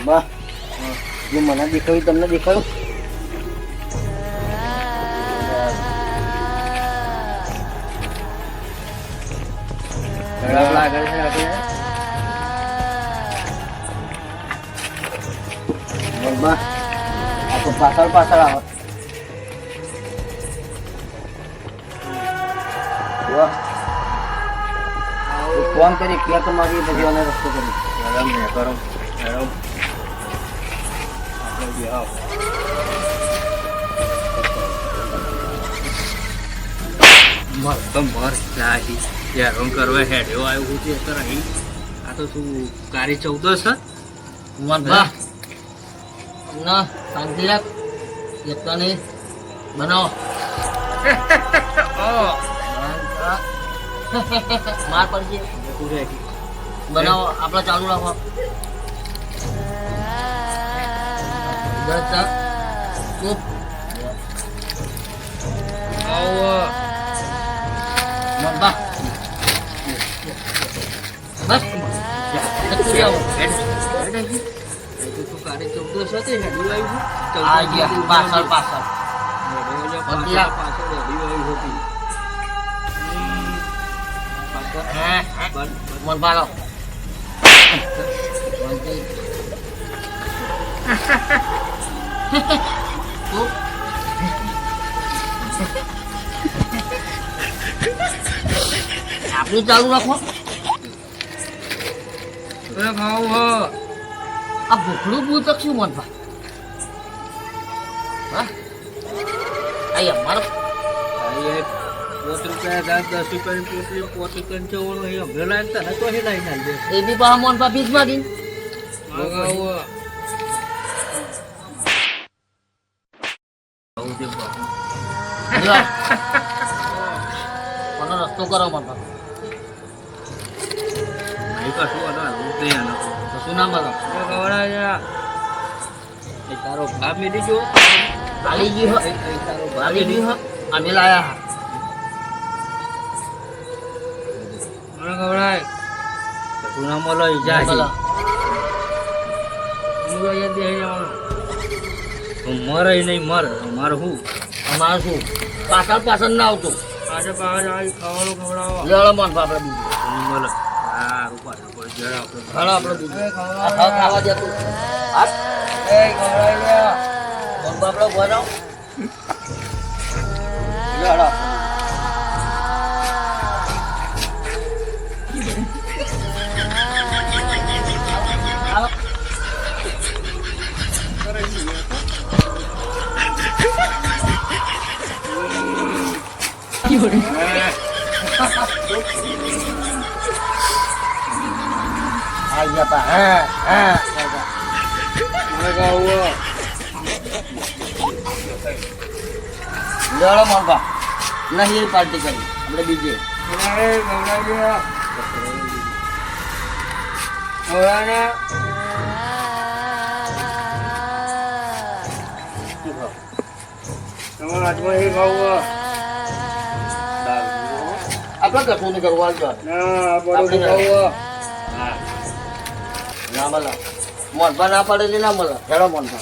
બા જે મને દેખાયું તમને દેખાયું ખરાબ લાગે છે આપણે બા આ તો પાછળ પાછળ આવે ફોન કરી ક્યાં તો મારી પછી અને રસ્તો કરી ગરમ ને ગરમ ગરમ મસ્ત લાગી યાર રંગ કરવા હેડ્યો આવ્યો છે સર અહીં આ તો શું કારી 14 મનબા ના શાંતિ રાખ એકતાને બનાવો માર પડશે બનાવો આપણા ચાલુ રાખો ચૂપ મનબા બસ પાછળ પાછળ મન પાડો આપણું ચાલુ રાખો આ ભૂખડું પૂછક શું મનપા હા અમારો 5 રૂપિયા 10 રૂપિયાની પોટલી 5 રૂપિયાની ચવણું અહીં ભેલા હતા ને તો હેલાઈ ના દે એ બી પા મનપા પીસ માંગી રસ્તો કરો મનપા શું નામ બોલો તારો બાપ મેં દીજો આલીજી હો આલીજી હો અમે લાયા મને ખવડાય શું નામ બોલો ઈજા મરે નહીં મર મારે શું અમારે શું પાછળ પાછળ ના આવતું આજે પાછળ આવી ખાવાનું ખવડાવો લેવડો મન બાપડે બીજું બોલો સારું પાછળ કોઈ જરા આપણે બીજું ખાવા જતું એ ખવડાવી લે મન બાપડો ભરાવ લેવડો Aja pak, Udah mau pak, nah ini party kali, ada biji. Orangnya, kamu lagi mau kau? Apa gak punya keluarga? Nah, baru kau. ના મળે મોનપા ના પડે ના મળે હેડો મોનપા